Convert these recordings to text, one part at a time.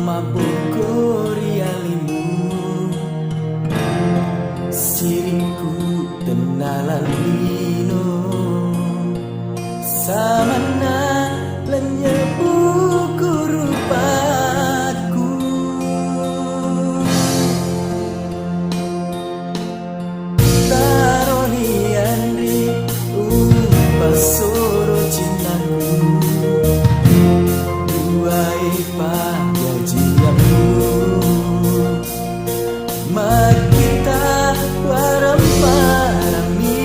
Mabukurialimu siringku tenalalino samana lenyebu kurupatku taroni andri pasoro cintaku duai makita warang parami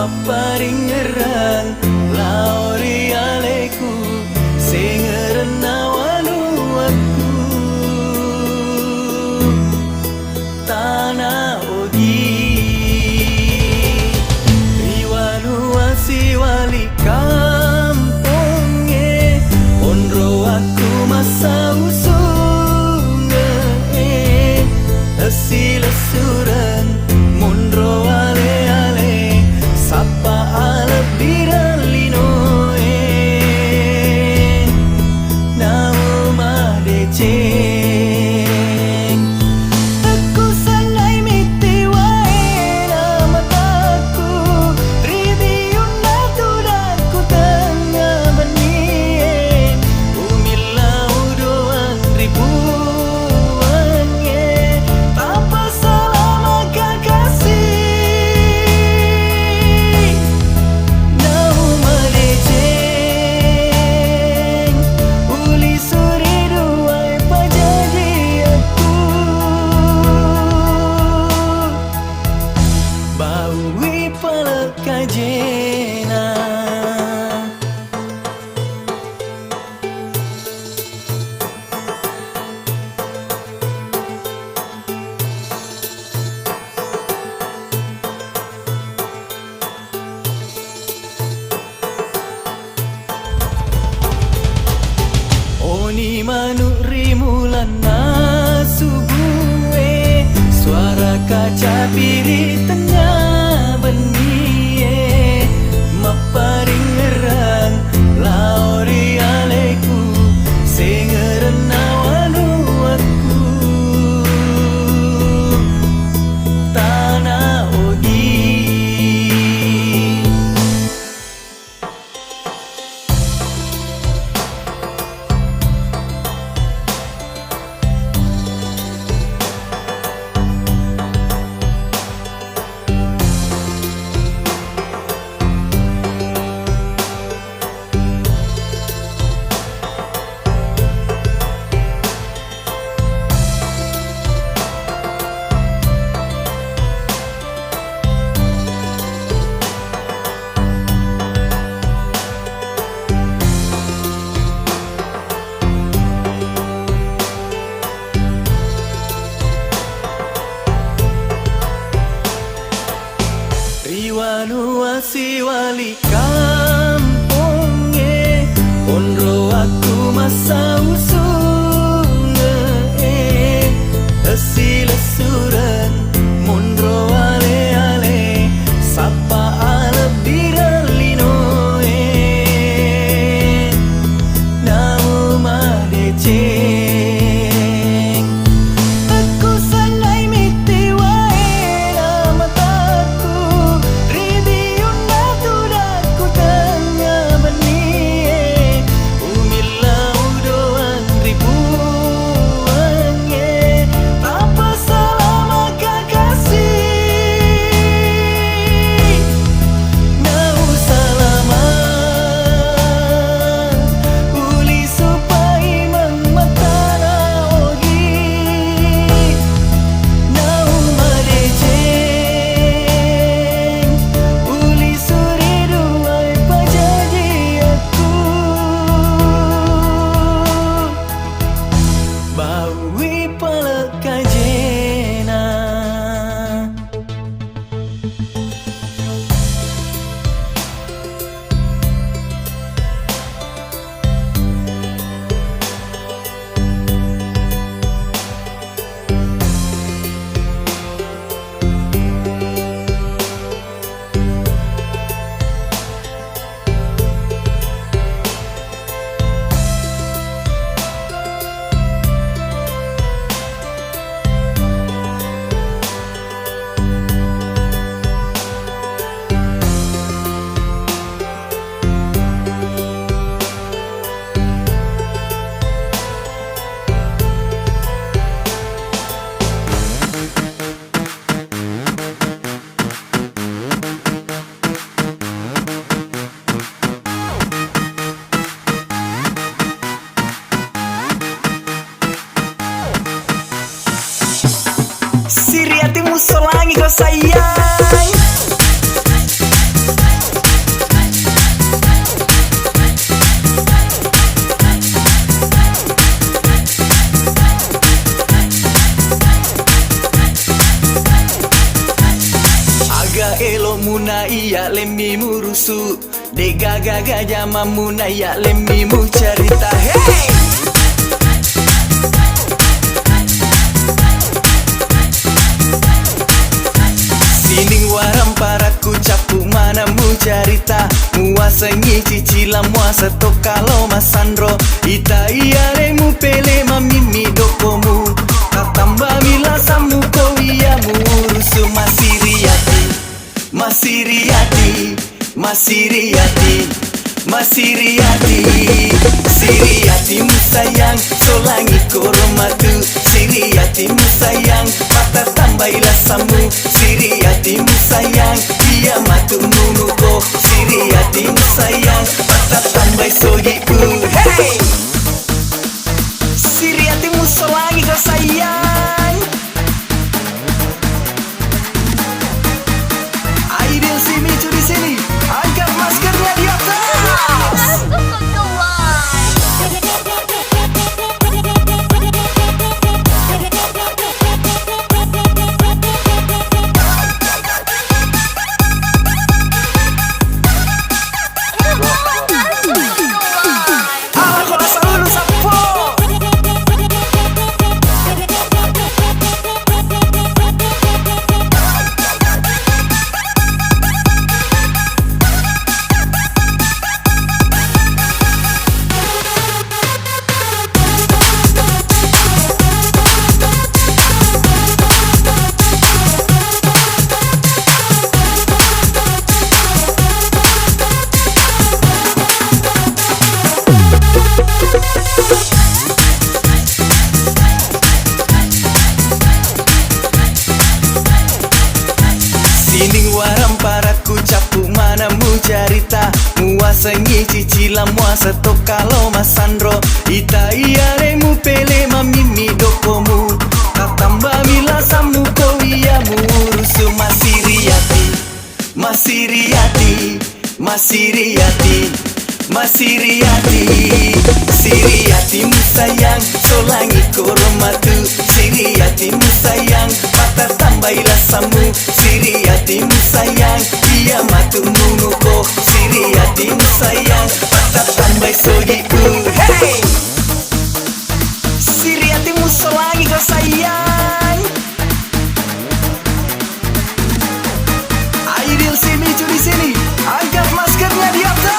maparing ngerang laori aleku sing ngerenawanu aku tanah ogi riwanu wasiwali kampunge onro aku masa usunge asilesuran mondro ale-ale sapa ale biralino nama deceng aku sanai miti wae nama taku ribiun naturaku tengah benih umila udoan ribuannya tanpa selama kasih nama deceng uli suri duai pajadi aku bawi palak kajena Oni manu rimulan nasubuhe suara kaca biri tengah benih maparing ngerang laori aleku sing ngerenawanu aku tanah ogi riwanu wasiwali kampunge onro aku masa usunge asilesuran mondro ale-ale sapa ale biralino nama deceng aku sanai miti wae nama taku ribiun naturaku tengah benih umila udoan ribuannya tanpa selama kasih nau salaman uli supai mangmatana ogi nau madeceng uli suri duai pajadi aku bawi palak kajena Siri hatimu selangi kau sayang muna iya lemmi murusu de gaga gaja mamuna iya lemmi mu cerita hey. Sining waram paraku capu mana mu cerita muasa ngi cicilam muasa to kalau masandro ita iya lemu pele mamimi dokomu katamba mila samu ko iya murusu masiriati masiriati masiriati masiriati siriati musayang solangi koromatu siriati musayang patah tambailah samu siriati musayang dia matu nunuko siriati musayang patah tambai sogiku hey siriati musolangi kau sayang Aidil si Micu di sini angkat maskernya di atas Sining waram paraku capu mana mu cerita muasa ngi cicilam muasa to kalau masandro ita iya lemu pele mamimi dokomu katamba mila samu ko iya murusu masiriati masiriati masiriati masiriati siriati musayang solangi koromatu siriati musayang patah tambailah samu siriati musayang dia matu nunuko siriati musayang patah tambai sogiku hey siriati musolangi kau sayang Aidil si Micu di sini angkat maskernya di atas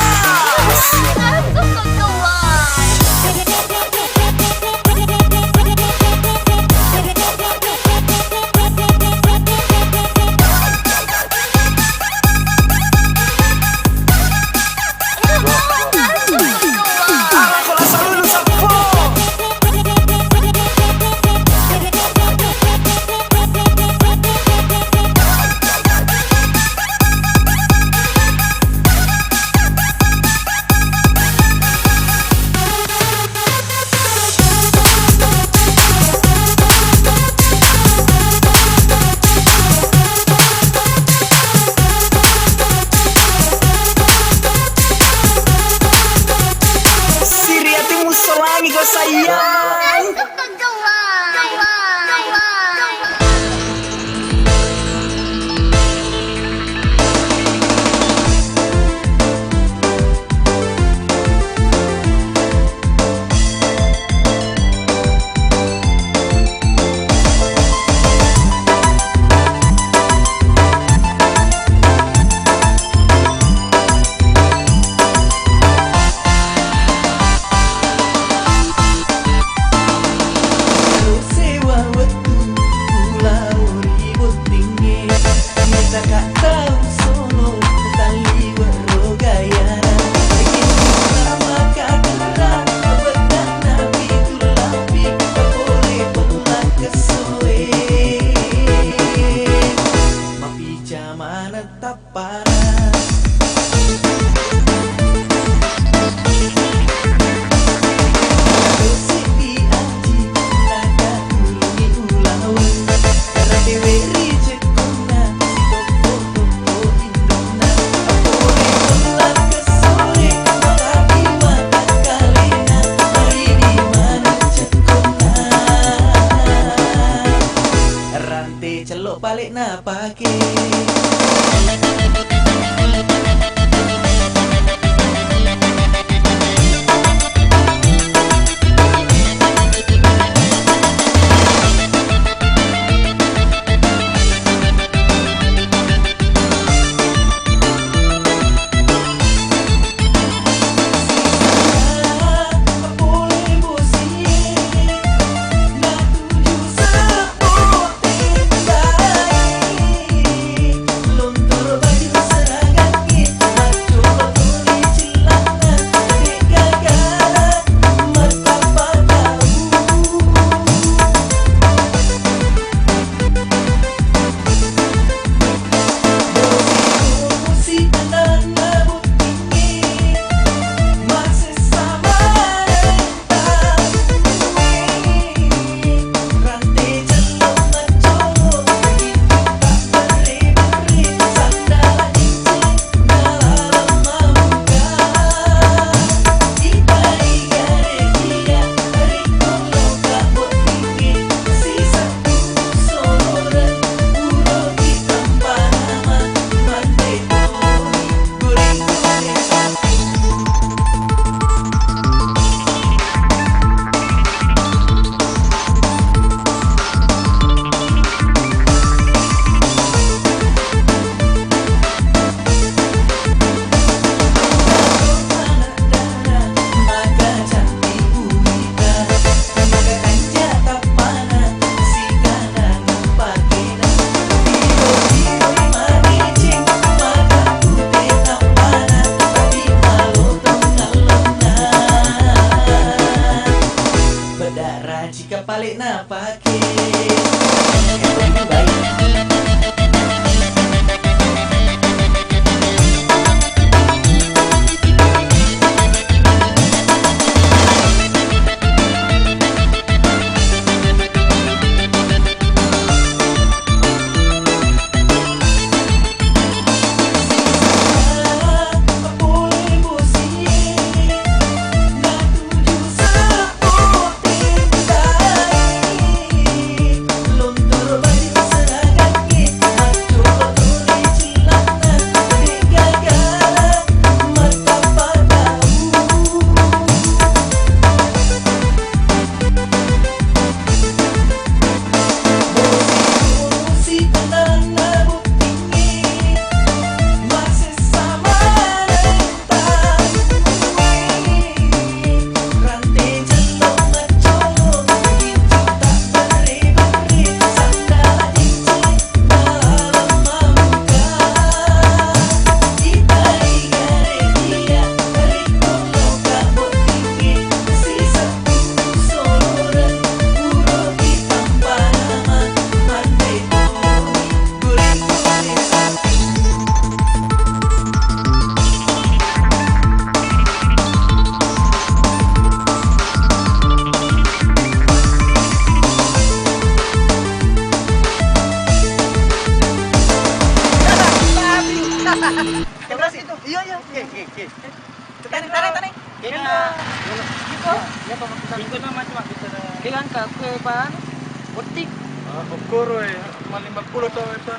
Solangi kau sayang celok balik na pake Oke. Tarik, tarik, tarik. Kaya Iko. ya pamakitan. Iko naman cuma kita. Kaya angka ko pa. Putik. Okoro eh, 50 to ito.